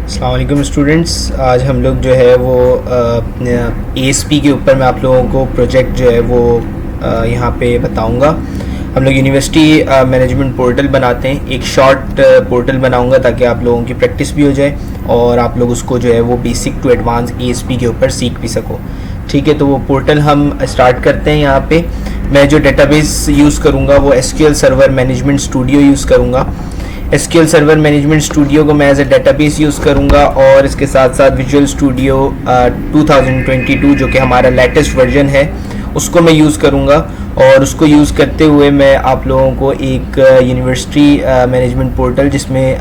अस्सलाम वालेकुम स्टूडेंट्स। आज हम लोग जो है वो ASP के ऊपर मैं आप लोगों को प्रोजेक्ट जो है वो यहाँ पे बताऊँगा। हम लोग यूनिवर्सिटी मैनेजमेंट पोर्टल बनाते हैं। एक शॉर्ट पोर्टल बनाऊँगा ताकि आप लोगों की प्रैक्टिस भी हो जाए और आप लोग उसको जो है वो बेसिक टू एडवांस ASP के ऊपर सीख भी सको। ठीक है, तो वो पोर्टल हम स्टार्ट करते हैं। यहाँ पे मैं जो डेटाबेस यूज़ करूँगा वो SQL server management studio use करूँगा। SQL सर्वर मैनेजमेंट स्टूडियो को मैं एज ए डेटाबेस यूज़ करूँगा और इसके साथ साथ विजुअल स्टूडियो 2022 जो कि हमारा लेटेस्ट वर्जन है उसको मैं यूज़ करूँगा। और उसको यूज़ करते हुए मैं आप लोगों को एक यूनिवर्सिटी मैनेजमेंट पोर्टल जिसमें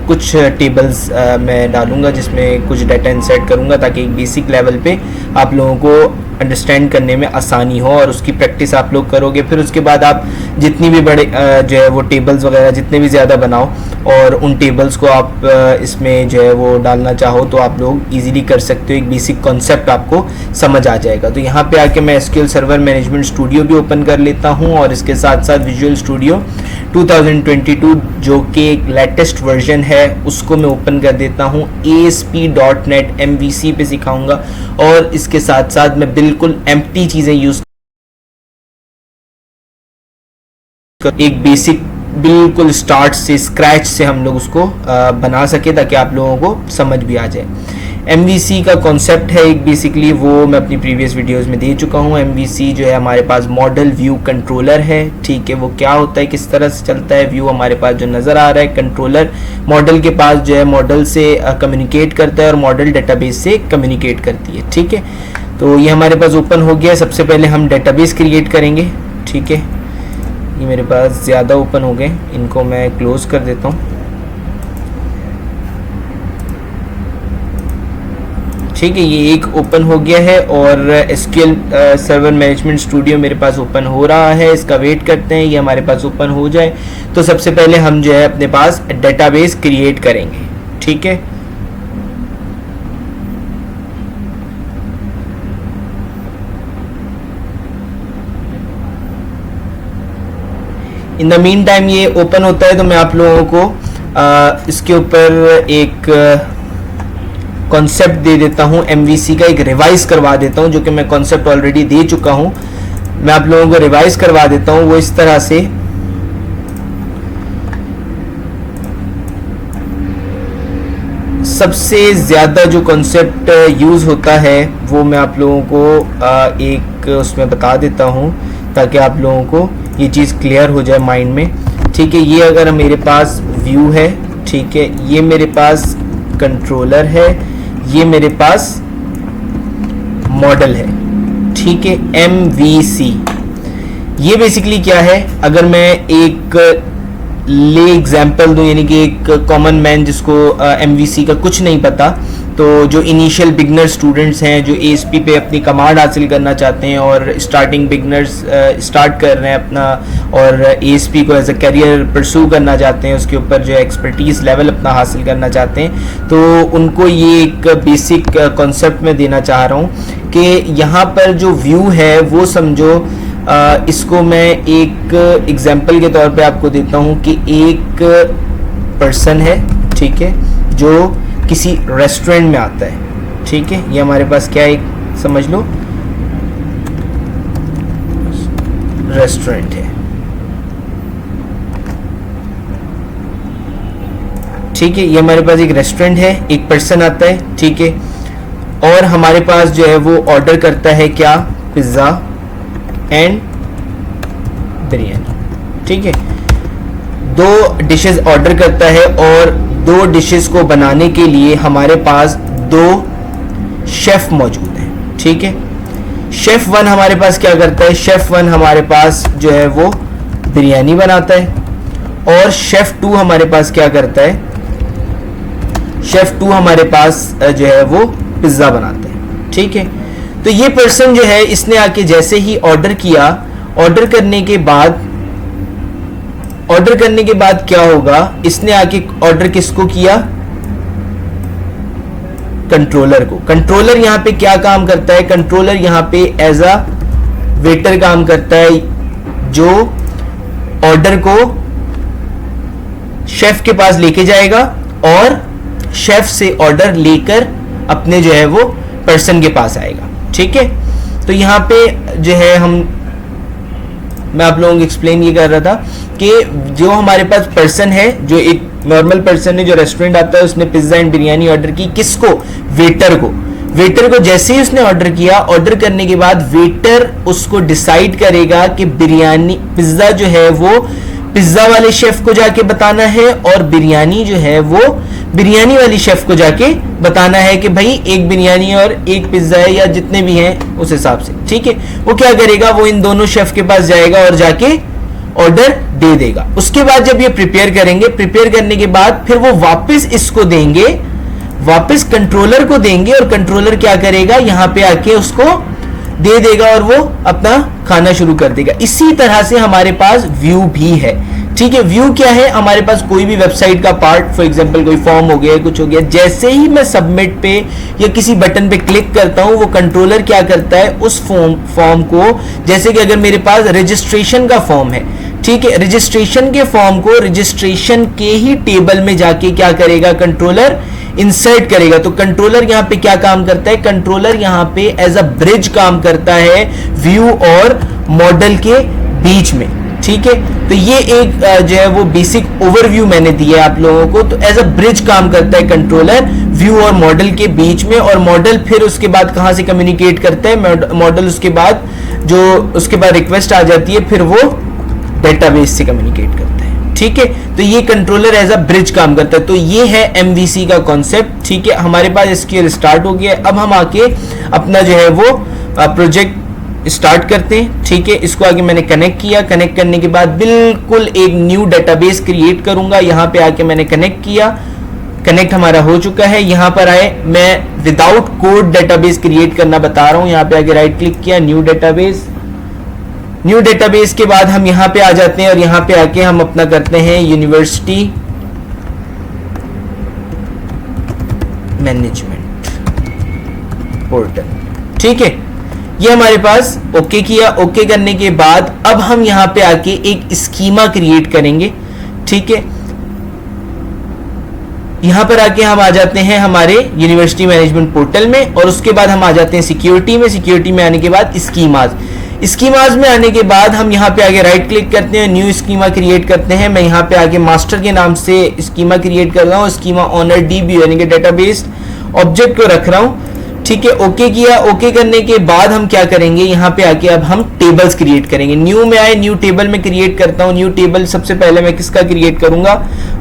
कुछ टेबल्स मैं डालूँगा, जिसमें कुछ डाटा इंसर्ट करूँगा ताकि एक बेसिक लेवल पे आप लोगों को अंडरस्टैंड करने में आसानी हो और उसकी प्रैक्टिस आप लोग करोगे। फिर उसके बाद आप जितनी भी बड़े जो है वो टेबल्स वगैरह जितने भी ज़्यादा बनाओ और उन टेबल्स को आप इसमें जो है वो डालना चाहो तो आप लोग इजीली कर सकते हो। एक बेसिक कॉन्सेप्ट आपको समझ आ जाएगा। तो यहाँ पे आके मैं SQL सर्वर मैनेजमेंट स्टूडियो भी ओपन कर लेता हूँ और इसके साथ साथ विजुअल स्टूडियो 2022 जो कि एक लेटेस्ट वर्जन है उसको मैं ओपन कर देता हूँ। ASP.NET MVC पे सिखाऊंगा और इसके साथ साथ मैं बिल्कुल एम्प्टी चीज़ें यूज़ एक बेसिक बिल्कुल स्टार्ट से स्क्रैच से हम लोग उसको बना सके ताकि आप लोगों को समझ भी आ जाए। MVC का कॉन्सेप्ट है एक बेसिकली, वो मैं अपनी प्रीवियस वीडियोस में दे चुका हूँ। MVC जो है हमारे पास मॉडल व्यू कंट्रोलर है। ठीक है, वो क्या होता है, किस तरह से चलता है। व्यू हमारे पास जो नज़र आ रहा है, कंट्रोलर मॉडल के पास जो है मॉडल से कम्युनिकेट करता है और मॉडल डेटाबेस से कम्युनिकेट करती है। ठीक है, तो ये हमारे पास ओपन हो गया। सबसे पहले हम डेटाबेस क्रिएट करेंगे। ठीक है, ये मेरे पास ज़्यादा ओपन हो गए, इनको मैं क्लोज़ कर देता हूँ। ठीक है, ये एक ओपन हो गया है और SQL सर्वर मैनेजमेंट स्टूडियो मेरे पास ओपन हो रहा है। इसका वेट करते हैं ये हमारे पास ओपन हो जाए। तो सबसे पहले हम जो है अपने पास डेटाबेस क्रिएट करेंगे। ठीक है, इन द मीन टाइम ये ओपन होता है तो मैं आप लोगों को इसके ऊपर एक कॉन्सेप्ट दे देता हूँ। MVC का एक रिवाइज करवा देता हूँ, जो कि मैं कॉन्सेप्ट ऑलरेडी दे चुका हूँ। मैं आप लोगों को रिवाइज करवा देता हूँ। वो इस तरह से सबसे ज़्यादा जो कॉन्सेप्ट यूज़ होता है वो मैं आप लोगों को एक उसमें बता देता हूँ ताकि आप लोगों को ये चीज़ क्लियर हो जाए माइंड में। ठीक है, ये अगर मेरे पास व्यू है, ठीक है, ये मेरे पास कंट्रोलर है, ये मेरे पास मॉडल है। ठीक है, MVC ये बेसिकली क्या है, अगर मैं एक ले एग्जाम्पल दूं, यानी कि एक कॉमन मैन जिसको MVC का कुछ नहीं पता, तो जो इनिशियल बिगनर स्टूडेंट्स हैं जो ASP पे अपनी कमांड हासिल करना चाहते हैं और स्टार्टिंग बिगनर्स स्टार्ट कर रहे हैं अपना और ASP को एज अ करियर परस्यू करना चाहते हैं, उसके ऊपर जो एक्सपर्टीज़ लेवल अपना हासिल करना चाहते हैं, तो उनको ये एक बेसिक कॉन्सेप्ट में देना चाह रहा हूँ कि यहाँ पर जो व्यू है वो समझो इसको मैं एक एग्जाम्पल के तौर पे आपको देता हूँ कि एक पर्सन है, ठीक है, जो किसी रेस्टोरेंट में आता है। ठीक है, ये हमारे पास क्या है, समझ लो रेस्टोरेंट है। ठीक है, ये हमारे पास एक रेस्टोरेंट है, एक पर्सन आता है। ठीक है, और हमारे पास जो है वो ऑर्डर करता है क्या, पिज़्ज़ा एंड बिरयानी। ठीक है, 2 डिशेस ऑर्डर करता है और 2 डिशेस को बनाने के लिए हमारे पास 2 शेफ मौजूद हैं। ठीक है, शेफ 1 हमारे पास क्या करता है, शेफ 1 हमारे पास जो है वो बिरयानी बनाता है और शेफ 2 हमारे पास क्या करता है, शेफ 2 हमारे पास जो है वो पिज़्ज़ा बनाता है। ठीक है, तो ये पर्सन जो है इसने आके जैसे ही ऑर्डर किया, ऑर्डर करने के बाद क्या होगा, इसने आके ऑर्डर किसको किया, कंट्रोलर को। कंट्रोलर यहाँ पे क्या काम करता है, कंट्रोलर यहाँ पे एज अ वेटर काम करता है जो ऑर्डर को शेफ के पास लेके जाएगा और शेफ से ऑर्डर लेकर अपने जो है वो पर्सन के पास आएगा। ठीक है, तो यहाँ पे जो है मैं आप लोगों को एक्सप्लेन ये कर रहा था कि जो हमारे पास पर्सन है, जो एक नॉर्मल पर्सन है जो रेस्टोरेंट आता है, उसने पिज्जा एंड बिरयानी ऑर्डर की। किसको? वेटर को जैसे ही उसने ऑर्डर किया, ऑर्डर करने के बाद वेटर उसको डिसाइड करेगा कि बिरयानी पिज्जा जो है वो पिज्जा वाले शेफ को जाके बताना है और बिरयानी जो है वो बिरयानी वाली शेफ को जाके बताना है कि भाई एक बिरयानी और एक पिज्जा है, या जितने भी हैं उस हिसाब से। ठीक है, वो क्या करेगा, वो इन दोनों शेफ के पास जाएगा और जाके ऑर्डर दे देगा। उसके बाद जब ये प्रिपेयर करेंगे, प्रिपेयर करने के बाद फिर वो वापस इसको देंगे, वापस कंट्रोलर को देंगे, और कंट्रोलर क्या करेगा, यहाँ पे आके उसको दे देगा और वो अपना खाना शुरू कर देगा। इसी तरह से हमारे पास व्यू भी है। ठीक है, व्यू क्या है, हमारे पास कोई भी वेबसाइट का पार्ट, फॉर एग्जांपल कोई फॉर्म हो गया, कुछ हो गया, जैसे ही मैं सबमिट पे या किसी बटन पे क्लिक करता हूं, वो कंट्रोलर क्या करता है, उस फॉर्म को, जैसे कि अगर मेरे पास रजिस्ट्रेशन का फॉर्म है, ठीक है, रजिस्ट्रेशन के फॉर्म को रजिस्ट्रेशन के ही टेबल में जाके क्या करेगा, कंट्रोलर इंसर्ट करेगा। तो कंट्रोलर यहाँ पे क्या काम करता है, कंट्रोलर यहाँ पे एज अ ब्रिज काम करता है व्यू और मॉडल के बीच में। ठीक है, तो ये एक जो है वो बेसिक ओवरव्यू मैंने दिया है आप लोगों को। तो एज अ ब्रिज काम करता है कंट्रोलर व्यू और मॉडल के बीच में, और मॉडल फिर उसके बाद कहां से कम्युनिकेट करता है, मॉडल उसके बाद उसके बाद रिक्वेस्ट आ जाती है, फिर वो डेटाबेस से कम्युनिकेट करता है। ठीक है, तो ये कंट्रोलर एज अ ब्रिज काम करता है। तो ये है एमवीसी का कॉन्सेप्ट। ठीक है, हमारे पास एसक्यूएल स्टार्ट हो गया। अब हम आके अपना जो है वो प्रोजेक्ट स्टार्ट करते हैं। ठीक है, इसको आगे मैंने कनेक्ट किया। कनेक्ट करने के बाद बिल्कुल एक न्यू डेटाबेस क्रिएट करूंगा। यहाँ पे आके मैंने कनेक्ट किया, कनेक्ट हमारा हो चुका है। यहाँ पर आए, मैं विदाउट कोड डेटाबेस क्रिएट करना बता रहा हूँ। यहाँ पे आगे राइट क्लिक किया, न्यू डेटाबेस। न्यू डेटाबेस के बाद हम यहाँ पे आ जाते हैं और यहाँ पे आके हम अपना करते हैं यूनिवर्सिटी मैनेजमेंट पोर्टल। ठीक है, ये हमारे पास ओके किया। ओके करने के बाद अब हम यहाँ पे आके एक स्कीमा क्रिएट करेंगे। ठीक है, यहां पर आके हम आ जाते हैं हमारे यूनिवर्सिटी मैनेजमेंट पोर्टल में, और उसके बाद हम आ जाते हैं सिक्योरिटी में। सिक्योरिटी में आने के बाद स्कीमाज में आने के बाद हम यहाँ पे आगे राइट क्लिक करते हैं, न्यू स्कीमा क्रिएट करते हैं। मैं यहाँ पे आगे मास्टर के नाम से स्कीमा क्रिएट कर रहा हूँ, स्कीमा ऑनर डीबी यानी कि डेटाबेस ऑब्जेक्ट को रख रहा हूँ। ठीक है, ओके किया। ओके करने के बाद हम क्या करेंगे, यहाँ पे आके अब हम टेबल्स क्रिएट करेंगे। न्यू में आए, न्यू टेबल में क्रिएट करता हूँ। न्यू टेबल सबसे पहले मैं किसका क्रिएट करूंगा,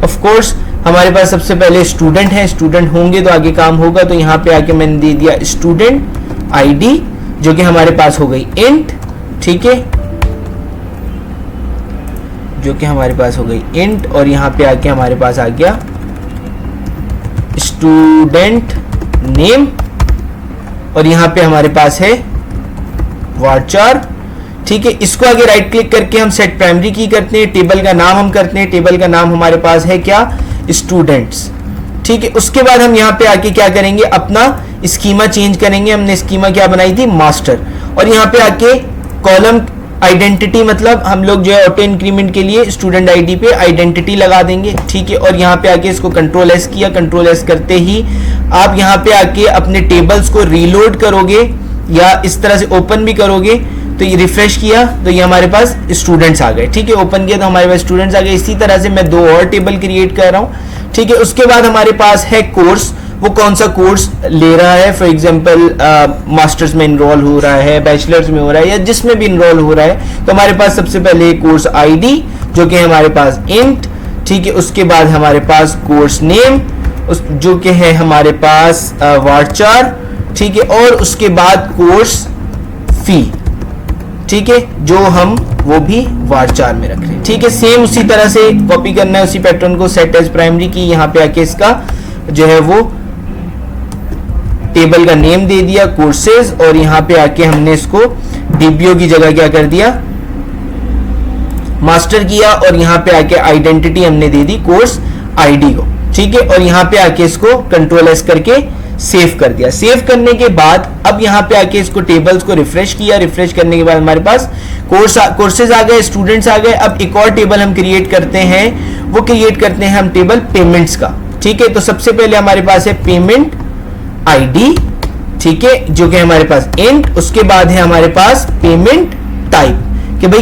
ऑफ कोर्स हमारे पास सबसे पहले स्टूडेंट है। स्टूडेंट होंगे तो आगे काम होगा। तो यहाँ पे आके मैंने दे दिया स्टूडेंट आईडी, जो कि हमारे पास हो गई इंट। ठीक है, जो कि हमारे पास हो गई इंट, और यहाँ पे आके हमारे पास आ गया स्टूडेंट नेम, और यहाँ पे हमारे पास है varchar। ठीक है, इसको आगे राइट क्लिक करके हम सेट प्राइमरी की करते हैं। टेबल का नाम हम करते हैं, टेबल का नाम हमारे पास है क्या, स्टूडेंट्स। ठीक है, उसके बाद हम यहाँ पे आके क्या करेंगे, अपना स्कीमा चेंज करेंगे। हमने स्कीमा क्या बनाई थी, मास्टर, और यहाँ पे आके कॉलम आइडेंटिटी, मतलब हम लोग जो है ऑटो इंक्रीमेंट के लिए स्टूडेंट आईडी पे आइडेंटिटी लगा देंगे। ठीक है, और यहाँ पे आके इसको कंट्रोल एस किया। कंट्रोल एस करते ही आप यहाँ पे आके अपने टेबल्स को रीलोड करोगे या इस तरह से ओपन भी करोगे। तो ये रिफ्रेश किया तो ये हमारे पास स्टूडेंट्स आ गए। ठीक है, ओपन किया तो हमारे पास स्टूडेंट्स आ गए। इसी तरह से मैं 2 और टेबल क्रिएट कर रहा हूँ। ठीक है, उसके बाद हमारे पास है कोर्स, वो कौन सा कोर्स ले रहा है। फॉर एग्जांपल मास्टर्स में इनरोल हो रहा है, बैचलर्स में हो रहा है, या जिसमें भी इनरोल हो रहा है। तो हमारे पास सबसे पहले कोर्स आईडी, जो कि हमारे पास इंट। ठीक है, उसके बाद हमारे पास कोर्स नेम, जो कि है हमारे पास varchar। ठीक है, और उसके बाद कोर्स फी। ठीक है, जो हम वो भी varchar में रख रहे हैं। ठीक है, सेम उसी तरह से कॉपी करना है उसी पैटर्न को, सेट एज प्राइमरी की। यहाँ पे आके इसका जो है वो टेबल का नेम दे दिया कोर्सेज, और यहाँ पे आके हमने इसको डीबीओ की जगह क्या कर दिया, मास्टर किया, और यहाँ पे आके आइडेंटिटी हमने दे दी कोर्स आईडी को। ठीक है, और यहाँ पे आके इसको कंट्रोल एस करके सेव कर दिया। सेव करने के बाद अब यहाँ पे आके इसको टेबल्स को रिफ्रेश किया। रिफ्रेश करने के बाद हमारे पास कोर्सेज आ गए, स्टूडेंट्स आ गए। अब एक और टेबल हम क्रिएट करते हैं, वो क्रिएट करते हैं हम टेबल पेमेंट्स का। ठीक है, तो सबसे पहले हमारे पास है पेमेंट आईडी, ठीक है, जो कि हमारे पास इंट, उसके बाद है हमारे पास पेमेंट टाइप कि भाई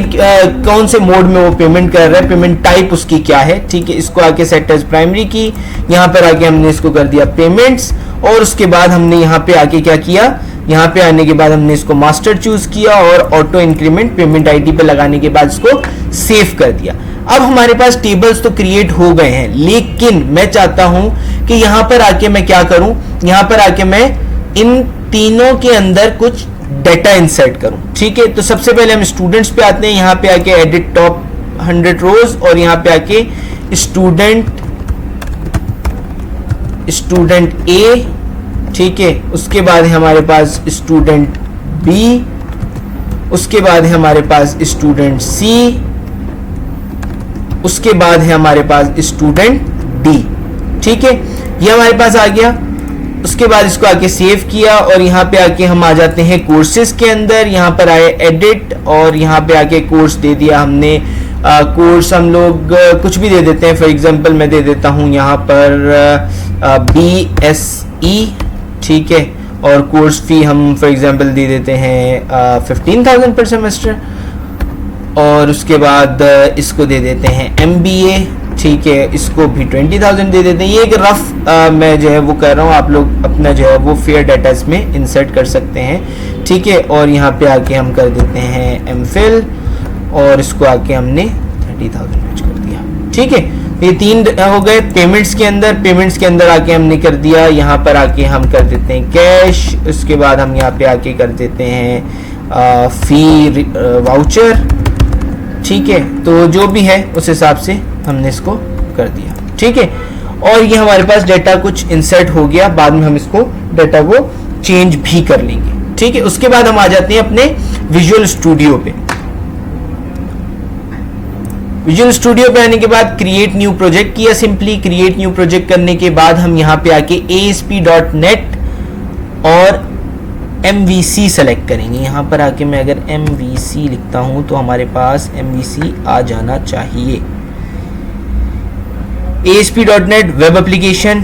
कौन से मोड में वो पेमेंट कर रहा है, पेमेंट टाइप उसकी क्या है, ठीक है, इसको आके सेट एज प्राइमरी की, यहाँ पर आके हमने इसको कर दिया पेमेंट्स, और उसके बाद हमने यहाँ पे आके क्या किया, यहाँ पे आने के बाद हमने इसको मास्टर चूज किया और ऑटो इंक्रीमेंट पेमेंट आईडी पे लगाने के बाद इसको सेव कर दिया। अब हमारे पास टेबल्स तो क्रिएट हो गए हैं, लेकिन मैं चाहता हूं कि यहां पर आके मैं क्या करूं, यहां पर आके मैं इन तीनों के अंदर कुछ डाटा इंसर्ट करूं, ठीक है। तो सबसे पहले हम स्टूडेंट्स पे आते हैं, यहां पे आके एडिट टॉप 100 रोज, और यहां पे आके स्टूडेंट ए, ठीक है, उसके बाद है हमारे पास स्टूडेंट बी, उसके बाद है हमारे पास स्टूडेंट सी, उसके बाद है हमारे पास स्टूडेंट डी, ठीक है, ये हमारे पास आ गया। उसके बाद इसको आके सेव किया और यहाँ पे आके हम आ जाते हैं कोर्सेज के अंदर, यहाँ पर आए एडिट और यहाँ पे आके कोर्स दे दिया हमने। कोर्स हम लोग कुछ भी दे देते हैं, फॉर एग्जांपल मैं दे देता हूँ यहाँ पर BSE, ठीक है, और कोर्स फी हम फॉर एग्जांपल दे देते हैं 15,000 पर सेमेस्टर, और उसके बाद इसको दे देते हैं MBA, ठीक है, इसको भी 20,000 दे देते हैं। ये एक रफ मैं जो है वो कर रहा हूँ, आप लोग अपना जो है वो फेयर डाटा इसमें इंसर्ट कर सकते हैं, ठीक है। और यहाँ पे आके हम कर देते हैं MPhil, और इसको आके हमने 30,000 कर दिया, ठीक है। ये 3 हो गए। पेमेंट्स के अंदर आके हमने कर दिया, यहाँ पर आके हम कर देते हैं कैश, उसके बाद हम यहाँ पे आके कर देते हैं फी वाउचर, ठीक है। तो जो भी है उस हिसाब से हमने इसको कर दिया, ठीक है। और ये हमारे पास डाटा कुछ इंसर्ट हो गया, बाद में हम इसको डाटा को चेंज भी कर लेंगे, ठीक है। उसके बाद हम आ जाते हैं अपने विजुअल स्टूडियो पे। विजुअल स्टूडियो पे आने के बाद क्रिएट न्यू प्रोजेक्ट किया, सिंपली क्रिएट न्यू प्रोजेक्ट करने के बाद हम यहाँ पे आके ASP.NET और MVC सेलेक्ट करेंगे। यहाँ पर आके मैं अगर MVC लिखता हूँ तो हमारे पास MVC आ जाना चाहिए। ASP.NET वेब एप्लीकेशन,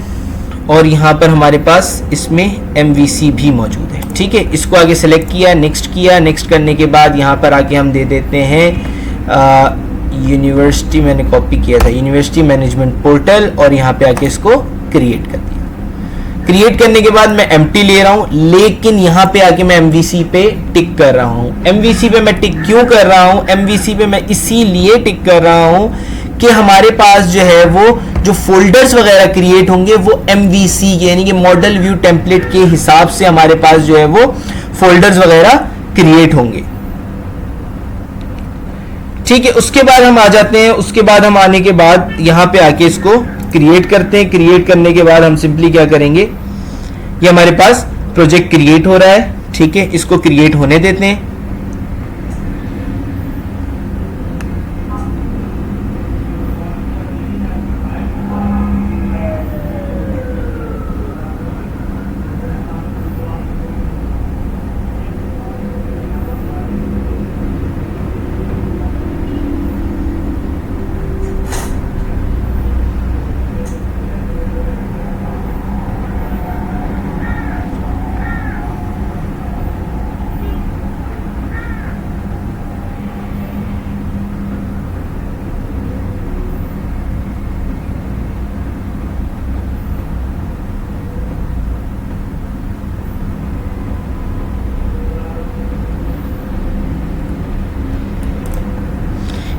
और यहाँ पर हमारे पास इसमें MVC भी मौजूद है, ठीक है। इसको आगे सेलेक्ट किया, नेक्स्ट किया, नेक्स्ट करने के बाद यहाँ पर आके हम दे देते हैं यूनिवर्सिटी, मैंने कॉपी किया था, यूनिवर्सिटी मैनेजमेंट पोर्टल, और यहाँ पे आके इसको क्रिएट कर दिया। क्रिएट करने के बाद मैं एम्प्टी ले रहा हूँ, लेकिन यहाँ पे आके मैं MVC पे टिक कर रहा हूँ। MVC पे मैं टिक क्यों कर रहा हूँ, MVC पे मैं इसीलिए टिक कर रहा हूँ कि हमारे पास जो है वो जो फोल्डर्स वगैरह क्रिएट होंगे वो MVC यानी कि मॉडल व्यू टेम्पलेट के हिसाब से हमारे पास जो है वो फोल्डर्स वगैरह क्रिएट होंगे, ठीक है। उसके बाद हम आ जाते हैं, उसके बाद हम आने के बाद यहाँ पे आके इसको क्रिएट करते हैं। क्रिएट करने के बाद हम सिंपली क्या करेंगे, ये हमारे पास प्रोजेक्ट क्रिएट हो रहा है, ठीक है, इसको क्रिएट होने देते हैं।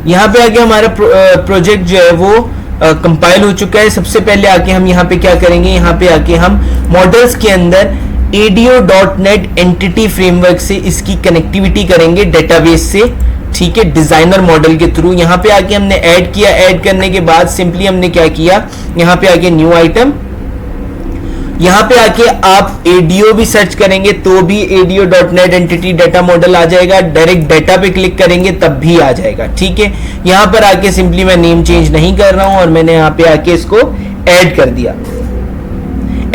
यहाँ पे आके हमारा प्रोजेक्ट जो है वो कंपाइल हो चुका है। सबसे पहले आके हम यहाँ पे क्या करेंगे, यहाँ पे आके हम मॉडल्स के अंदर ADO.NET एंटिटी फ्रेमवर्क से इसकी कनेक्टिविटी करेंगे डेटाबेस से, ठीक है, डिजाइनर मॉडल के थ्रू। यहाँ पे आके हमने ऐड किया, ऐड करने के बाद सिंपली हमने क्या किया, यहाँ पे आके न्यू आइटम, यहाँ पे आके आप ADO भी सर्च करेंगे तो भी ADO.NET एंटिटी डाटा मॉडल आ जाएगा, डायरेक्ट डाटा पे क्लिक करेंगे तब भी आ जाएगा, ठीक है। यहाँ पर आके सिंपली मैं नेम चेंज नहीं कर रहा हूं और मैंने यहाँ पे आके इसको ऐड कर दिया।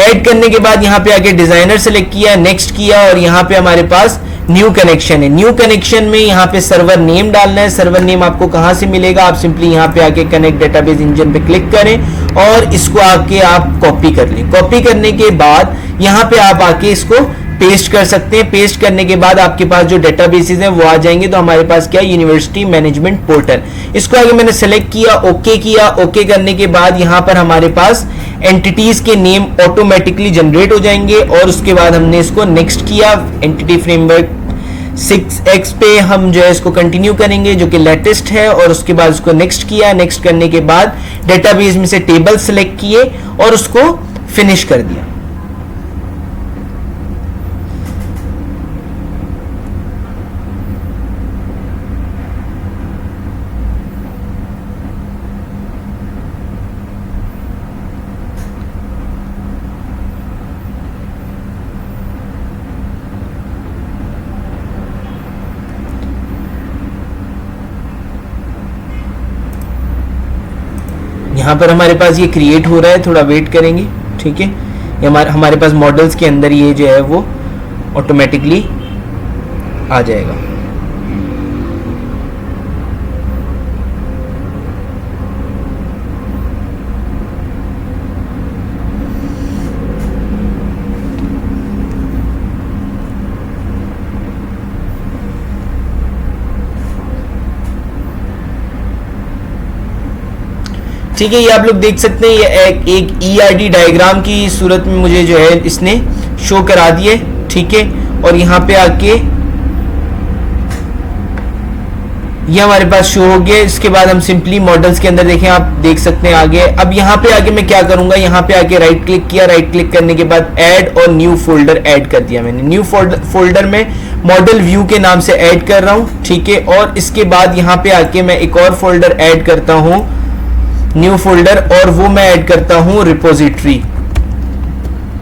ऐड करने के बाद यहाँ पे आके डिजाइनर सेलेक्ट किया, नेक्स्ट किया, और यहाँ पे हमारे पास न्यू कनेक्शन है। न्यू कनेक्शन में यहाँ पे सर्वर नेम डालना है। सर्वर नेम आपको कहाँ से मिलेगा, आप सिंपली यहाँ पे आके कनेक्ट डेटाबेस इंजन पे क्लिक करें और इसको आके आप कॉपी कर लें। कॉपी करने के बाद यहाँ पे आप आके इसको पेस्ट कर सकते हैं। पेस्ट करने के बाद आपके पास जो डेटाबेसेस हैं वो आ जाएंगे। तो हमारे पास क्या है, यूनिवर्सिटी मैनेजमेंट पोर्टल। इसको आगे मैंने सेलेक्ट किया, ओके किया। ओके करने के बाद यहाँ पर हमारे पास एंटिटीज के नेम ऑटोमेटिकली जनरेट हो जाएंगे और उसके बाद हमने इसको नेक्स्ट किया। एंटिटी फ्रेमवर्क 6x पे हम जो है इसको कंटिन्यू करेंगे जो कि लेटेस्ट है, और उसके बाद उसको नेक्स्ट किया। नेक्स्ट करने के बाद डेटाबेस में से टेबल सेलेक्ट किए और उसको फिनिश कर दिया। यहाँ पर हमारे पास ये क्रिएट हो रहा है, थोड़ा वेट करेंगे, ठीक है। ये हमारे पास मॉडल्स के अंदर ये जो है वो ऑटोमेटिकली आ जाएगा। ठीक है, ये आप लोग देख सकते हैं, ये एक ERD डायग्राम की सूरत में मुझे जो है इसने शो करा दिए, ठीक है। और यहाँ पे आके ये हमारे पास शो हो गया। इसके बाद हम सिंपली मॉडल्स के अंदर देखें, आप देख सकते हैं आगे। अब यहाँ पे आके मैं क्या करूंगा, यहाँ पे आके राइट क्लिक किया। राइट क्लिक करने के बाद ऐड और न्यू फोल्डर ऐड कर दिया मैंने। न्यू फोल्डर में मॉडल व्यू के नाम से ऐड कर रहा हूँ, ठीक है। और इसके बाद यहाँ पे आके मैं एक और फोल्डर ऐड करता हूँ, न्यू फोल्डर, और वो मैं ऐड करता हूं रिपोजिटरी,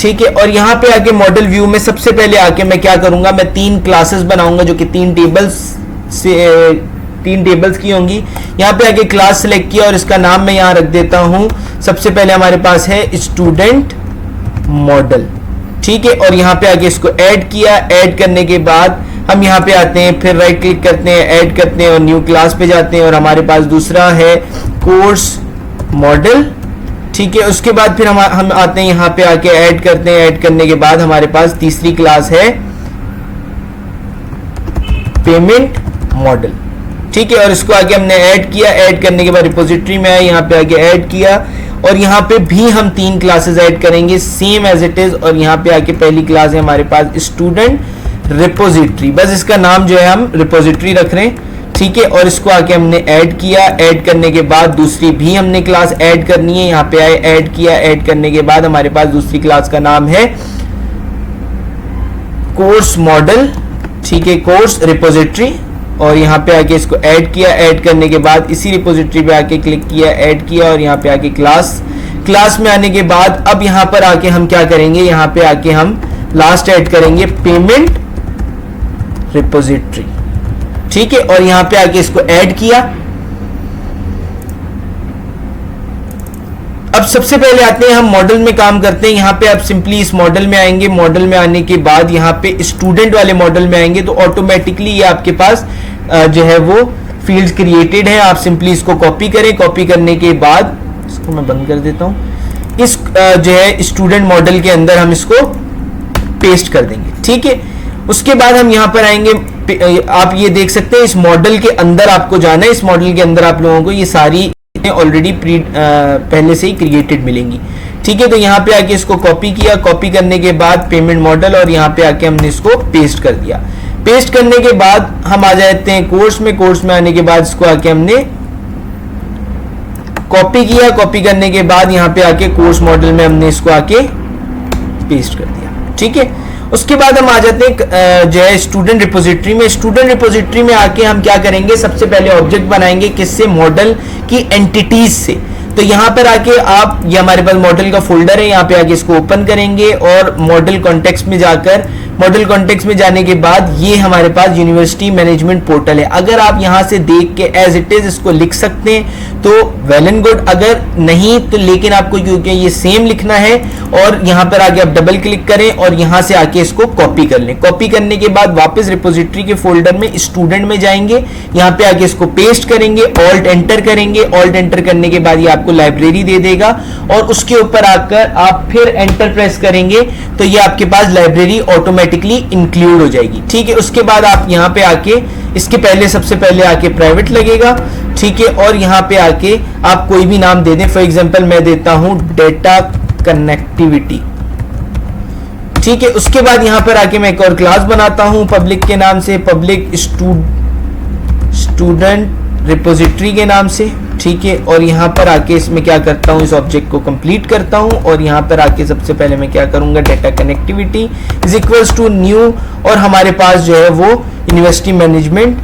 ठीक है। और यहां पे आके मॉडल व्यू में सबसे पहले आके मैं क्या करूंगा, मैं 3 क्लासेस बनाऊंगा जो कि 3 टेबल्स की होंगी। यहां पे आके क्लास सेलेक्ट किया और इसका नाम मैं यहां रख देता हूं। सबसे पहले हमारे पास है स्टूडेंट मॉडल, ठीक है। और यहां पे आके इसको ऐड किया। ऐड करने के बाद हम यहाँ पे आते हैं, फिर राइट क्लिक करते हैं, ऐड करते हैं और न्यू क्लास पे जाते हैं। और हमारे पास दूसरा है कोर्स मॉडल, ठीक है। उसके बाद फिर हम आते हैं यहाँ पे आके ऐड करते हैं। ऐड करने के बाद हमारे पास तीसरी क्लास है पेमेंट मॉडल, ठीक है। और इसको आगे हमने ऐड किया। ऐड करने के बाद रिपोजिटरी में आए, यहाँ पे आके ऐड किया। और यहाँ पे भी हम 3 क्लासेस ऐड करेंगे सेम एज इट इज। और यहाँ पे आके पहली क्लास है हमारे पास स्टूडेंट रिपोजिटरी, बस इसका नाम जो है हम रिपोजिटरी रख रहे हैं, ठीक है। और इसको आके हमने ऐड किया। ऐड करने के बाद दूसरी भी हमने क्लास ऐड करनी है। यहाँ पे आए, ऐड किया। ऐड करने के बाद हमारे पास दूसरी क्लास का नाम है कोर्स मॉडल, ठीक है, कोर्स रिपोजिटरी। और यहाँ पे आके इसको ऐड किया। ऐड करने के बाद इसी रिपोजिटरी पे आके क्लिक किया, ऐड किया। और यहाँ पे आके क्लास में आने के बाद अब यहाँ पर आके हम क्या करेंगे, यहाँ पे आके हम लास्ट ऐड करेंगे पेमेंट रिपोजिटरी, ठीक है। और यहां पे आके इसको ऐड किया। अब सबसे पहले आते हैं हम मॉडल में काम करते हैं। यहां पे आप सिंपली इस मॉडल में आएंगे। मॉडल में आने के बाद यहां पे स्टूडेंट वाले मॉडल में आएंगे तो ऑटोमेटिकली ये आपके पास जो है वो फील्ड्स क्रिएटेड है। आप सिंपली इसको कॉपी करें। कॉपी करने के बाद इसको मैं बंद कर देता हूं। इस जो है स्टूडेंट मॉडल के अंदर हम इसको पेस्ट कर देंगे, ठीक है। उसके बाद हम यहां पर आएंगे। आप ये देख सकते हैं इस मॉडल के अंदर आपको जाना है। इस मॉडल के अंदर आप लोगों को ये सारी ऑलरेडी पहले से ही क्रिएटेड मिलेंगी, ठीक है। तो यहाँ पे आके इसको कॉपी किया। कॉपी करने के बाद पेमेंट मॉडल, और यहाँ पे आके हमने इसको पेस्ट कर दिया। पेस्ट करने के बाद हम आ जाते हैं कोर्स में। कोर्स में आने के बाद इसको आके हमने कॉपी किया। कॉपी करने के बाद यहाँ पे आके कोर्स मॉडल में हमने इसको आके पेस्ट कर दिया, ठीक है। उसके बाद हम आ जाते हैं जो है स्टूडेंट रिपोजिटरी में। स्टूडेंट रिपोजिटरी में आके हम क्या करेंगे, सबसे पहले ऑब्जेक्ट बनाएंगे, किससे, मॉडल की एंटिटीज से। तो यहाँ पर आके आप, ये हमारे पास मॉडल का फोल्डर है, यहाँ पे आके इसको ओपन करेंगे और मॉडल कॉन्टेक्स्ट में जाकर मॉडल कॉन्टेक्स्ट में जाने के बाद ये हमारे पास यूनिवर्सिटी मैनेजमेंट पोर्टल है। अगर आप यहाँ से देख के एज इट इज इसको लिख सकते हैं तो वेल एंड गुड, अगर नहीं तो लेकिन आपको क्योंकि ये सेम लिखना है और यहाँ पर आके आप डबल क्लिक करें और यहाँ से आके इसको कॉपी कर लें। कॉपी करने के बाद वापस रिपोजिटरी के फोल्डर में स्टूडेंट में जाएंगे, यहाँ पे आके इसको पेस्ट करेंगे, ऑल्ट एंटर करेंगे। ऑल्ट एंटर करने के बाद ये आपको लाइब्रेरी दे देगा और उसके ऊपर आकर आप फिर एंटर प्रेस करेंगे तो ये आपके पास लाइब्रेरी ऑटोमेटिकली इंक्लूड हो जाएगी। ठीक है, उसके बाद आप यहाँ पे आके इसके पहले सबसे पहले आके प्राइवेट लगेगा। ठीक है, और यहाँ पे आके आप कोई भी नाम दे दें। फॉर एग्जांपल मैं देता हूं डेटा कनेक्टिविटी। ठीक है, उसके बाद यहाँ पर आके मैं एक और क्लास बनाता हूं पब्लिक के नाम से, पब्लिक स्टूडेंट रिपोजिटरी के नाम से। ठीक है, और यहाँ पर आके इसमें क्या करता हूँ, इस ऑब्जेक्ट को कंप्लीट करता हूँ और यहाँ पर आके सबसे पहले मैं क्या करूंगा, data connectivity is equals to new और हमारे पास जो है वो यूनिवर्सिटी मैनेजमेंट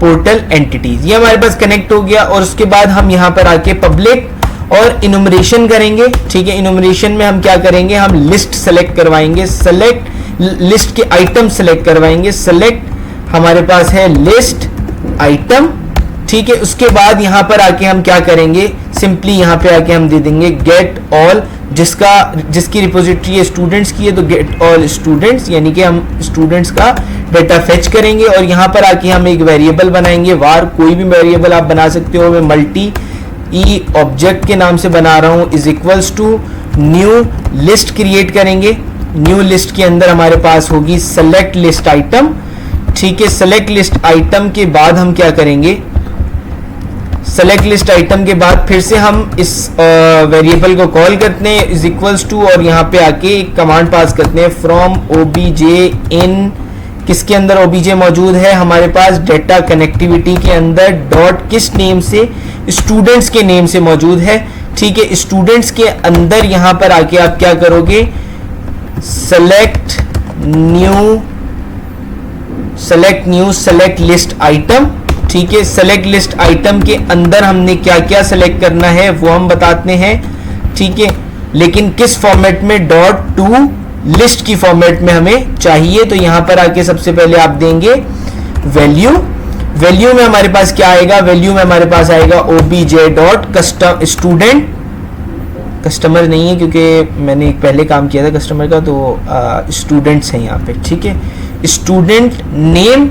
पोर्टल एंटिटीज, ये हमारे पास कनेक्ट हो गया। और उसके बाद हम यहाँ पर आके पब्लिक और इनुमरेशन करेंगे। ठीक है, इनुमरेशन में हम क्या करेंगे, हम लिस्ट सेलेक्ट करवाएंगे, सेलेक्ट लिस्ट के आइटम सेलेक्ट करवाएंगे। सेलेक्ट हमारे पास है लिस्ट आइटम। ठीक है, उसके बाद यहाँ पर आके हम क्या करेंगे, सिंपली यहाँ पे आके हम दे देंगे गेट ऑल, जिसकी रिपोजिटरी है स्टूडेंट्स की है तो गेट ऑल स्टूडेंट्स, यानी कि हम स्टूडेंट्स का डेटा फेच करेंगे। और यहाँ पर आके हम एक वेरिएबल बनाएंगे, वार कोई भी वेरिएबल आप बना सकते हो, मैं मल्टी ई ऑब्जेक्ट के नाम से बना रहा हूँ, is equals to new list create करेंगे। न्यू लिस्ट के अंदर हमारे पास होगी सेलेक्ट लिस्ट आइटम। ठीक है, सेलेक्ट लिस्ट आइटम के बाद हम क्या करेंगे, सेलेक्ट लिस्ट आइटम के बाद फिर से हम इस वेरिएबल को कॉल करते हैं इज इक्वल्स टू और यहाँ पे आके एक कमांड पास करते हैं फ्रॉम ओबीजे इन, किसके अंदर ओबीजे मौजूद है हमारे पास, डेटा कनेक्टिविटी के अंदर, डॉट किस नेम से, स्टूडेंट्स के नेम से मौजूद है। ठीक है, स्टूडेंट्स के अंदर यहाँ पर आके आप क्या करोगे, select new select list item. ठीक है, सेलेक्ट लिस्ट आइटम के अंदर हमने क्या क्या सेलेक्ट करना है वो हम बताते हैं। ठीक है, लेकिन किस फॉर्मेट में, डॉट टू लिस्ट की फॉर्मेट में हमें चाहिए। तो यहां पर आके सबसे पहले आप देंगे वैल्यू। वैल्यू में हमारे पास क्या आएगा, वैल्यू में हमारे पास आएगा OBJ dot custom student, customer नहीं है क्योंकि मैंने एक पहले काम किया था कस्टमर का, तो स्टूडेंट्स हैं यहाँ पे। ठीक है, स्टूडेंट नेम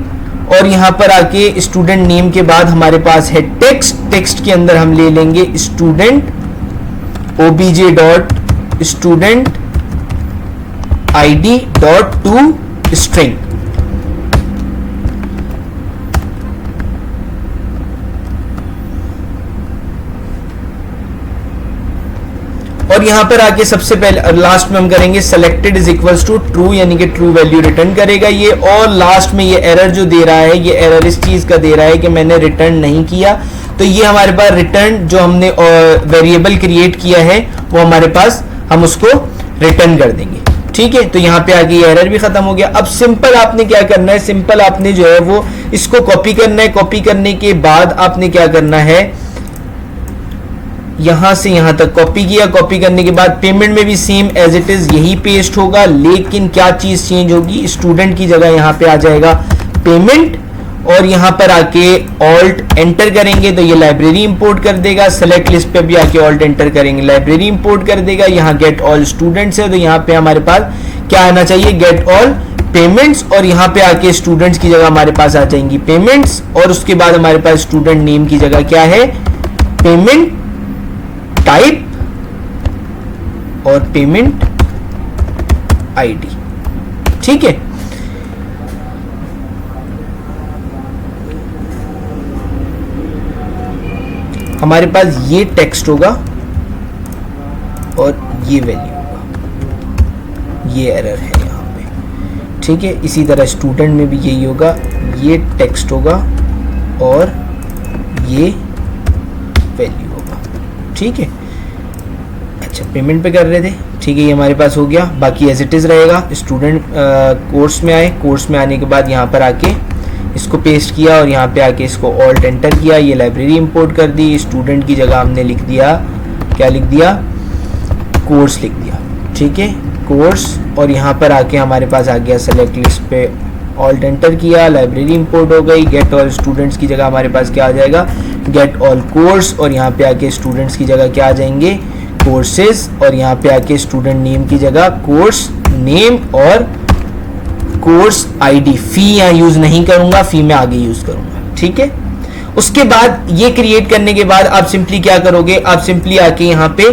और यहाँ पर आके स्टूडेंट नेम के बाद हमारे पास है टेक्स्ट। टेक्स्ट के अंदर हम ले लेंगे student OBJ dot student ID dot to string. और यहां पर आके सबसे पहले लास्ट में हम करेंगे selected is equals to true, यानी कि ट्रू वैल्यू रिटर्न करेगा ये। और लास्ट में ये एरर जो दे रहा है, ये एरर इस चीज का दे रहा है कि मैंने रिटर्न नहीं किया, तो ये हमारे पास रिटर्न जो हमने वेरिएबल क्रिएट किया है वो हमारे पास, हम उसको रिटर्न कर देंगे। ठीक है, तो यहाँ पे आगे ये एरर भी खत्म हो गया। अब सिंपल आपने क्या करना है, सिंपल आपने जो है वो इसको कॉपी करना है। कॉपी करने के बाद आपने क्या करना है, यहां से यहां तक कॉपी किया। कॉपी करने के बाद पेमेंट में भी सेम एज इट इज यही पेस्ट होगा, लेकिन क्या चीज चेंज होगी, स्टूडेंट की जगह यहां पे आ जाएगा पेमेंट और यहां पर आके ऑल्ट एंटर करेंगे तो ये लाइब्रेरी इंपोर्ट कर देगा। सेलेक्ट लिस्ट पे भी आके ऑल्ट एंटर करेंगे, लाइब्रेरी इंपोर्ट कर देगा। यहाँ गेट ऑल स्टूडेंट्स है तो यहाँ पे हमारे पास क्या आना चाहिए, गेट ऑल पेमेंट्स, और यहाँ पे आके स्टूडेंट्स की जगह हमारे पास आ जाएंगी पेमेंट्स। और उसके बाद हमारे पास स्टूडेंट नेम की जगह क्या है, पेमेंट टाइप और पेमेंट आईडी। ठीक है, हमारे पास ये टेक्स्ट होगा और ये वैल्यू होगा, ये एरर है यहाँ पे। ठीक है, इसी तरह स्टूडेंट में भी यही होगा, ये टेक्स्ट होगा और ये वैल्यू होगा। ठीक है, अच्छा पेमेंट पे कर रहे थे। ठीक है, ये हमारे पास हो गया, बाकी एज इट इज़ रहेगा। स्टूडेंट कोर्स में आए, कोर्स में आने के बाद यहाँ पर आके इसको पेस्ट किया और यहाँ पे आके इसको ऑल्ट एंटर किया, ये लाइब्रेरी इंपोर्ट कर दी। स्टूडेंट की जगह हमने लिख दिया, क्या लिख दिया, कोर्स लिख दिया। ठीक है, कोर्स, और यहाँ पर आके हमारे पास आ गया सेलेक्ट लिस्ट पे ऑल एंटर किया, लाइब्रेरी इंपोर्ट हो गई। गेट ऑल स्टूडेंट्स की जगह हमारे पास क्या आ जाएगा, गेट ऑल कोर्स, और यहाँ पे आके स्टूडेंट्स की जगह क्या आ जाएंगे, कोर्सेज, और यहाँ पे आके स्टूडेंट नेम की जगह कोर्स नेम और कोर्स आईडी। फी यहाँ यूज नहीं करूंगा, फी में आगे यूज करूंगा, ठीक है। उसके बाद ये क्रिएट करने के बाद आप सिंपली क्या करोगे, आप सिंपली आके यहाँ पे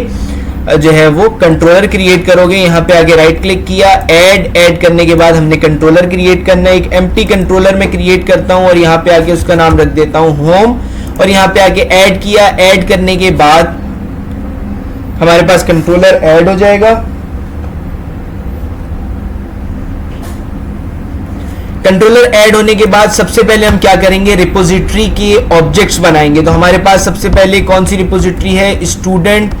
जो है वो कंट्रोलर क्रिएट करोगे। यहाँ पे आगे राइट क्लिक किया, ऐड करने के बाद हमने कंट्रोलर क्रिएट करना है। एक एम्प्टी कंट्रोलर में क्रिएट करता हूँ और यहाँ पे आके उसका नाम रख देता हूँ होम, और यहाँ पे आके ऐड किया। ऐड करने के बाद हमारे पास कंट्रोलर ऐड हो जाएगा। कंट्रोलर ऐड होने के बाद सबसे पहले हम क्या करेंगे, रिपोजिटरी के ऑब्जेक्ट्स बनाएंगे। तो हमारे पास सबसे पहले कौन सी रिपोजिटरी है, स्टूडेंट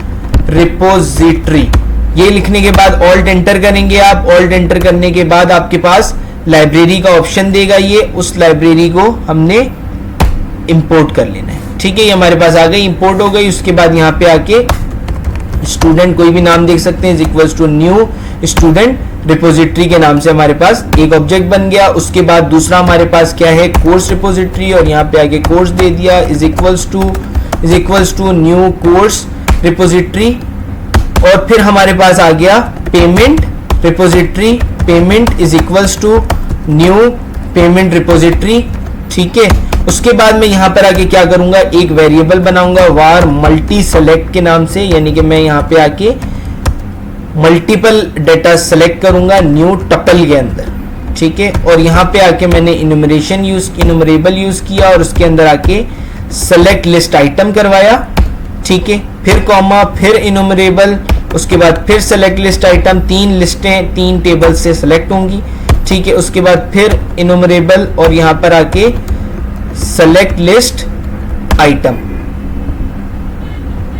रिपोजिटरी। ये लिखने के बाद ऑल्ट एंटर करेंगे आप। ऑल्ट एंटर करने के बाद आपके पास लाइब्रेरी का ऑप्शन देगा, ये उस लाइब्रेरी को हमने इंपोर्ट कर लेना है, ठीक है। ये हमारे पास आ गई, इंपोर्ट हो गई। उसके बाद यहाँ पे आके स्टूडेंट कोई भी नाम देख सकते हैं, equals to new student repository के नाम से हमारे पास एक ऑब्जेक्ट बन गया। उसके बाद दूसरा हमारे पास क्या है, कोर्स रिपोजिटरी, और यहाँ पे आके कोर्स दे दिया, is equals to new course repository. और फिर हमारे पास आ गया payment repository, payment is equals to new payment repository, ठीक है। उसके बाद मैं यहाँ पर आके क्या करूंगा, एक वेरिएबल बनाऊंगा वार मल्टी सेलेक्ट के नाम से, यानी कि मैं यहाँ पे आके मल्टीपल डेटा सेलेक्ट करूंगा न्यू टपल के अंदर, ठीक है। और यहाँ पे आके मैंने इनुमरेबल यूज किया और उसके अंदर आके सेलेक्ट लिस्ट आइटम करवाया, ठीक है। फिर कॉमा, फिर इनुमरेबल, उसके बाद फिर सेलेक्ट लिस्ट आइटम। 3 लिस्टें 3 टेबल से सेलेक्ट होंगी, ठीक है। उसके बाद फिर इनुमरेबल और यहाँ पर आके select list item.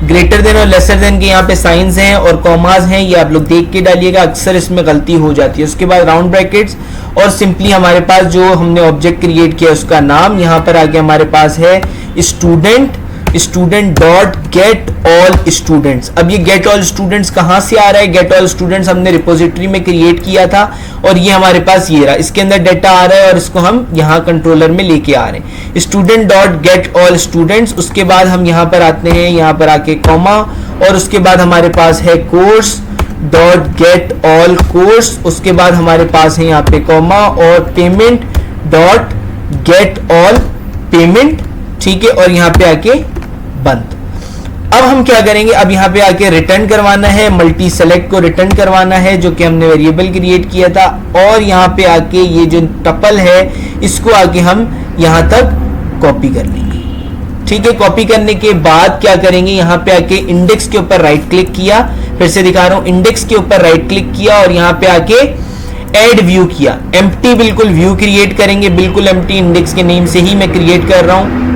Greater than और लेसर देन के यहाँ पे साइंस हैं और कॉमास हैं, ये आप लोग देख के डालिएगा, अक्सर इसमें गलती हो जाती है। उसके बाद राउंड ब्रैकेट्स और सिंपली हमारे पास जो हमने ऑब्जेक्ट क्रिएट किया उसका नाम यहाँ पर आगे हमारे पास है student dot get all students. अब ये गेट ऑल स्टूडेंट्स कहाँ से आ रहा है, गेट ऑल स्टूडेंट्स हमने रिपोजिटरी में क्रिएट किया था और ये हमारे पास ये रहा, इसके अंदर डाटा आ रहा है और इसको हम यहाँ कंट्रोलर में लेके आ रहे हैं, student dot get all students. उसके बाद हम यहाँ पर आते हैं, यहाँ पर आके कॉमा, और उसके बाद हमारे पास है course dot get all course. उसके बाद हमारे पास है यहाँ पे कॉमा और payment dot get all payment, ठीक है। और यहाँ पे आके बंद। अब हम क्या करेंगे, अब यहाँ पे आके रिटर्न करवाना है, मल्टी सेलेक्ट को रिटर्न करवाना है जो कि हमने वेरिएबल क्रिएट किया था, और यहाँ पे आके ये जो टपल है इसको आके हम यहाँ तक कॉपी कर लेंगे, ठीक है। कॉपी करने के बाद क्या करेंगे, यहाँ पे आके इंडेक्स के ऊपर राइट क्लिक किया, फिर से दिखा रहा हूं, इंडेक्स के ऊपर राइट क्लिक किया और यहाँ पे आके ऐड व्यू किया। एम्प्टी बिल्कुल व्यू क्रिएट करेंगे, बिल्कुल एम्प्टी, इंडेक्स के नेम से ही मैं क्रिएट कर रहा हूं।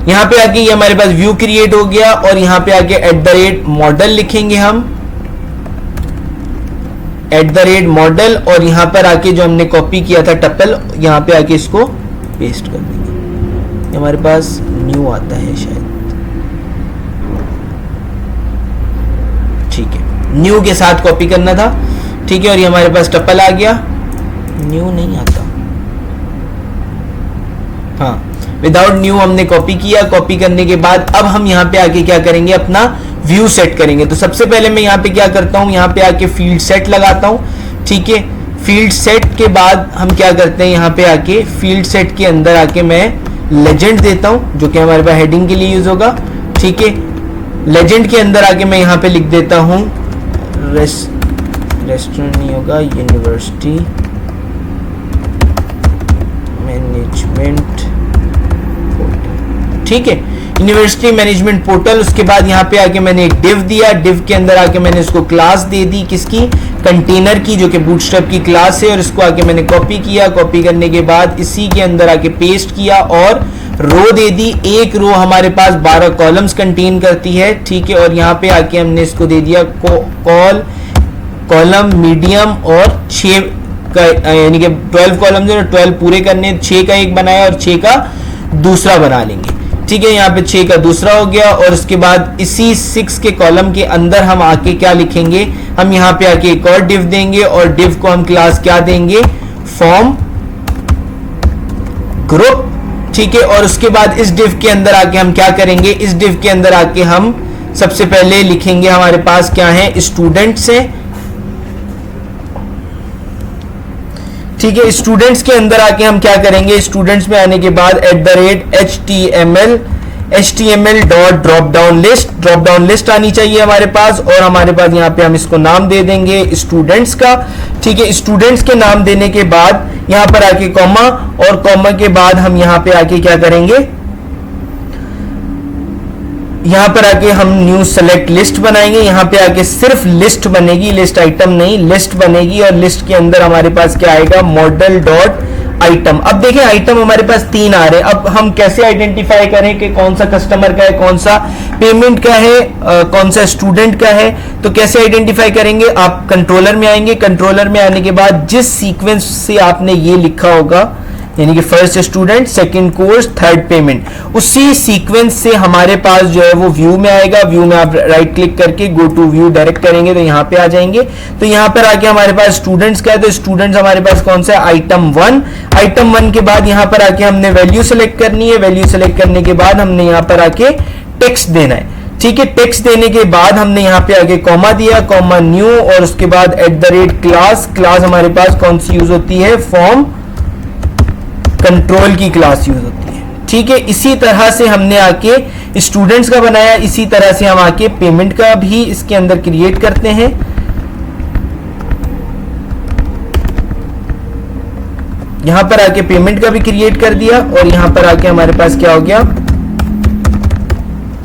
यहाँ पे आके ये हमारे पास व्यू क्रिएट हो गया और यहाँ पे आके @model लिखेंगे हम, @model, और यहाँ पर आके जो हमने कॉपी किया था टपल, यहाँ पे आके इसको पेस्ट कर देंगे। हमारे पास न्यू आता है शायद, ठीक है, न्यू के साथ कॉपी करना था, ठीक है। और ये हमारे पास टपल आ गया, न्यू नहीं आता, हाँ, विदाउट न्यू हमने कॉपी किया। कॉपी करने के बाद अब हम यहाँ पे आके क्या करेंगे, अपना व्यू सेट करेंगे। तो सबसे पहले मैं यहाँ पे क्या करता हूँ, यहाँ पे आके फील्ड सेट लगाता हूँ, ठीक है। फील्ड सेट के बाद हम क्या करते हैं, यहाँ पे आके फील्ड सेट के अंदर आके मैं लेजेंड देता हूँ जो कि हमारे पास हेडिंग के लिए यूज होगा, ठीक है। लेजेंड के अंदर आके मैं यहाँ पे लिख देता हूँ रेस्टोरेंट नहीं होगा, यूनिवर्सिटी मैनेजमेंट, ठीक है, यूनिवर्सिटी मैनेजमेंट पोर्टल। उसके बाद यहाँ पे आके मैंने एक डिव दिया, डिव के अंदर आके मैंने इसको क्लास दे दी, किसकी, कंटेनर की, जो कि बूटस्ट्रैप की क्लास है, और इसको आके मैंने कॉपी किया। कॉपी करने के बाद इसी के अंदर आके पेस्ट किया और रो दे दी। एक रो हमारे पास 12 कॉलम्स कंटेन करती है, ठीक है। और यहाँ पे आके हमने इसको दे दिया कॉलम मीडियम और 6 का, यानी कि 12 कॉलम्स है, 12 पूरे करने, 6 का एक बनाया और 6 का दूसरा बना लेंगे, ठीक है, यहाँ पे 6 का दूसरा हो गया। और उसके बाद इसी 6 के कॉलम के अंदर हम आके क्या लिखेंगे, हम यहाँ पे आके एक और डिव देंगे और डिव को हम क्लास क्या देंगे, फॉर्म ग्रुप। ठीक है, और उसके बाद इस डिव के अंदर आके हम क्या करेंगे, इस डिव के अंदर आके हम सबसे पहले लिखेंगे हमारे पास क्या है, स्टूडेंट्स है। ठीक है, स्टूडेंट्स के अंदर आके हम क्या करेंगे, स्टूडेंट्स में आने के बाद @HTML dot drop down list आनी चाहिए हमारे पास। और हमारे पास यहाँ पे हम इसको नाम दे देंगे स्टूडेंट्स का। ठीक है, स्टूडेंट्स के नाम देने के बाद यहाँ पर आके कॉमा, और कॉमा के बाद हम यहाँ पे आके क्या करेंगे, यहाँ पर आके हम न्यू सेलेक्ट लिस्ट बनाएंगे। यहाँ पे आके सिर्फ लिस्ट बनेगी, लिस्ट आइटम नहीं, लिस्ट बनेगी। और लिस्ट के अंदर हमारे पास क्या आएगा, मॉडल डॉट आइटम। अब देखें आइटम हमारे पास 3 आ रहे हैं। अब हम कैसे आइडेंटिफाई करें कि कौन सा कस्टमर का है, कौन सा पेमेंट का है, कौन सा स्टूडेंट का है। तो कैसे आइडेंटिफाई करेंगे, आप कंट्रोलर में आएंगे। कंट्रोलर में आने के बाद जिस सीक्वेंस से आपने ये लिखा होगा, यानी कि first student, second course, third payment, उसी सीक्वेंस से हमारे पास जो है वो व्यू में आएगा। व्यू में आप राइट क्लिक करके गो टू व्यू डायरेक्ट करेंगे तो यहाँ पे आ जाएंगे। तो यहाँ पर आके हमारे पास स्टूडेंट्स का है, तो स्टूडेंट्स हमारे पास कौन सा है, आइटम 1। आइटम 1 के बाद यहाँ पर आके हमने वैल्यू सेलेक्ट करनी है। वैल्यू सेलेक्ट करने के बाद हमने यहाँ पर आके टेक्स्ट देना है। ठीक है, टेक्स्ट देने के बाद हमने यहाँ पे आगे कॉमा दिया, कॉमा न्यू, और उसके बाद @क्लास। क्लास हमारे पास कौन सी यूज होती है, फॉर्म कंट्रोल की क्लास यूज होती है। ठीक है, इसी तरह से हमने आके स्टूडेंट्स का बनाया, इसी तरह से हम आके पेमेंट का भी इसके अंदर क्रिएट करते हैं। यहां पर आके पेमेंट का भी क्रिएट कर दिया, और यहां पर आके हमारे पास क्या हो गया,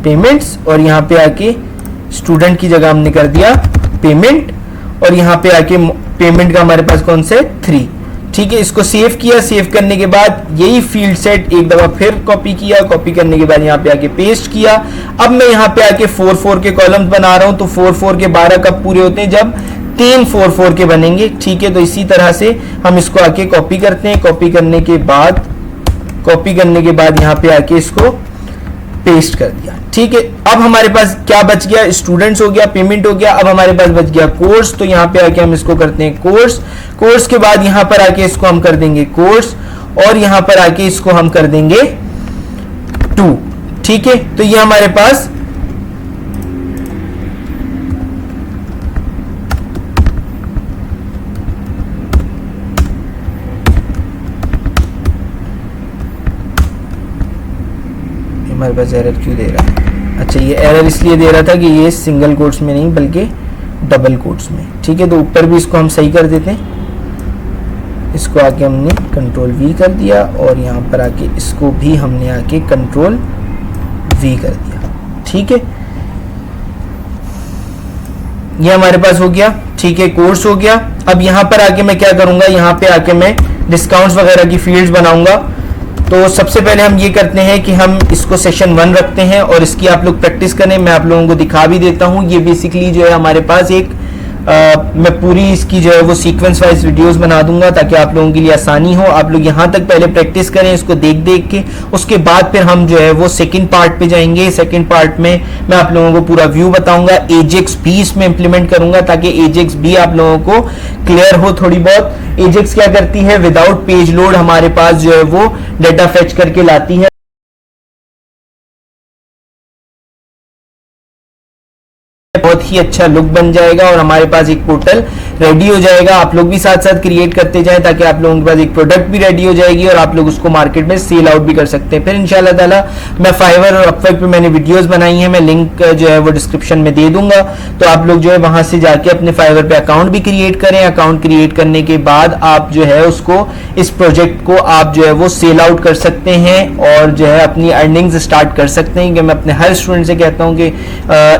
पेमेंट्स, और यहां पे आके स्टूडेंट की जगह हमने कर दिया पेमेंट, और यहां पे आके पेमेंट का हमारे पास कौन से 3। ठीक है, इसको सेव किया। सेव करने के बाद यही फील्ड सेट एक दफा फिर कॉपी किया। कॉपी करने के बाद यहाँ पे आके पेस्ट किया। अब मैं यहाँ पे आके 4 के कॉलम्स बना रहा हूं। तो 4 के 12 कब पूरे होते हैं, जब 3 4 के बनेंगे। ठीक है, तो इसी तरह से हम इसको आके कॉपी करते हैं। कॉपी करने के बाद यहाँ पे आके इसको पेस्ट कर दिया। ठीक है, अब हमारे पास क्या बच गया, स्टूडेंट्स हो गया, पेमेंट हो गया। अब हमारे पास बच गया कोर्स। तो यहाँ पे आके हम इसको करते हैं कोर्स। कोर्स के बाद यहाँ पर आके इसको हम कर देंगे कोर्स, और यहाँ पर आके इसको हम कर देंगे 2। ठीक है, तो ये हमारे पास हमारे पास एरर क्यों दे रहा है, अच्छा ये एरर इसलिए दे रहा था कि ये सिंगल कोट्स में नहीं बल्कि डबल कोट्स में। ठीक है, तो ऊपर भी इसको हम सही कर देते हैं। इसको आके हमने कंट्रोल V कर दिया, और यहाँ पर आके इसको भी हमने आके कंट्रोल V कर दिया। ठीक है, ये हमारे पास हो गया। ठीक है, कोर्स हो गया। अब यहाँ पर आके मैं क्या करूंगा, यहाँ पे आके मैं डिस्काउंट्स वगैरह की फील्ड्स बनाऊंगा। तो सबसे पहले हम ये करते हैं कि हम इसको सेशन 1 रखते हैं, और इसकी आप लोग प्रैक्टिस करें। मैं आप लोगों को दिखा भी देता हूँ। ये बेसिकली जो है हमारे पास एक मैं पूरी इसकी जो है वो सीक्वेंस वाइज वीडियोस बना दूंगा ताकि आप लोगों के लिए आसानी हो। आप लोग यहाँ तक पहले प्रैक्टिस करें इसको देख देख के, उसके बाद फिर हम जो है वो सेकंड पार्ट पे जाएंगे। सेकंड पार्ट में मैं आप लोगों को पूरा व्यू बताऊंगा, एजेक्स भी इसमें इंप्लीमेंट करूंगा ताकि एजेक्स भी आप लोगों को क्लियर हो थोड़ी बहुत। एजेक्स क्या करती है, विदाउट पेज लोड हमारे पास जो है वो डेटा फेच करके लाती है। बहुत ही अच्छा लुक बन जाएगा और हमारे पास एक पोर्टल रेडी हो जाएगा। आप लोग भी साथ साथ क्रिएट करते जाएं ताकि आप लोगों के पास एक प्रोडक्ट भी रेडी हो जाएगी और आप लोग उसको मार्केट में सेल आउट भी कर सकते हैं। फिर इंशाल्लाह ताला मैं फाइवर और अपवर्क पे मैंने वीडियोस बनाई हैं, मैं लिंक जो है वो डिस्क्रिप्शन में दे दूंगा, तो आप लोग जो है वहां से जाके अपने फाइवर पे अकाउंट भी क्रिएट करें। अकाउंट क्रिएट करने के बाद आप जो है उसको, इस प्रोजेक्ट को आप जो है वो सेल आउट कर सकते हैं और जो है अपनी अर्निंग्स स्टार्ट कर सकते हैं। कि मैं अपने हर स्टूडेंट से कहता हूँ कि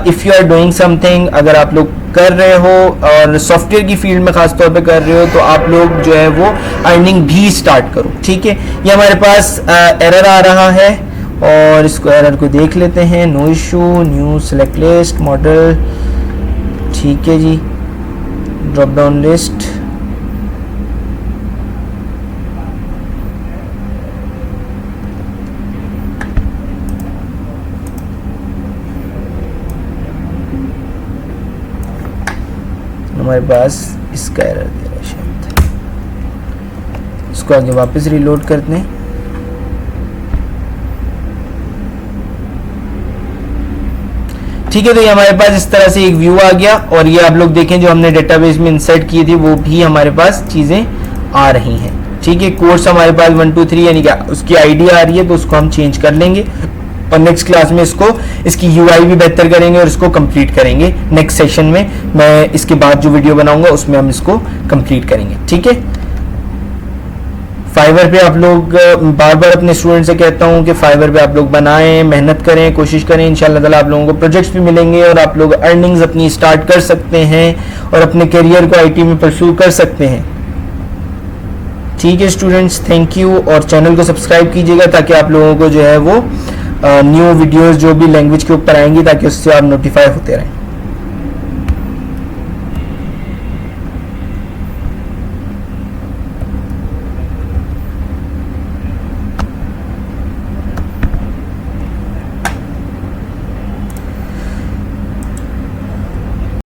if you are doing something, अगर आप लोग कर रहे हो और सॉफ्टवेयर की फील्ड में खास तौर पे कर रहे हो, तो आप लोग जो है वो अर्निंग भी स्टार्ट करो। ठीक है, ये हमारे पास एरर आ रहा है और इसको एरर को देख लेते हैं। No issue, new select list model, ठीक है जी, ड्रॉप डाउन लिस्ट, हमारे पास इसका एरर दे रहा है शायद, इसको आगे वापस रीलोड करते हैं। ठीक है, तो ये हमारे पास इस तरह से एक व्यू आ गया और ये आप लोग देखें जो हमने डेटाबेस में इंसर्ट की थी वो भी हमारे पास चीज़ें आ रही हैं। ठीक है, कोर्स हमारे पास 1 2 3 यानी क्या उसकी आईडी आ रही है, तो उसको हम चेंज कर लेंगे और नेक्स्ट क्लास में इसकी यूआई भी बेहतर करेंगे और इसको कंप्लीट करेंगे। नेक्स्ट सेशन में मैं इसके बाद जो वीडियो बनाऊंगा उसमें हम इसको कंप्लीट करेंगे। ठीक है, फाइवर पे आप लोग, बार बार अपने स्टूडेंट से कहता हूं कि फाइवर पे आप लोग बनाएं, मेहनत करें, कोशिश करें, इंशाल्लाह ताला आप लोगों को प्रोजेक्ट्स भी मिलेंगे और आप लोग अर्निंग्स अपनी स्टार्ट कर सकते हैं और अपने करियर को आईटी में परस्यू कर सकते हैं। ठीक है स्टूडेंट्स, थैंक यू, और चैनल को सब्सक्राइब कीजिएगा ताकि आप लोगों को जो है वो न्यू वीडियोस जो भी लैंग्वेज के ऊपर आएंगी ताकि उससे आप नोटिफाई होते रहें।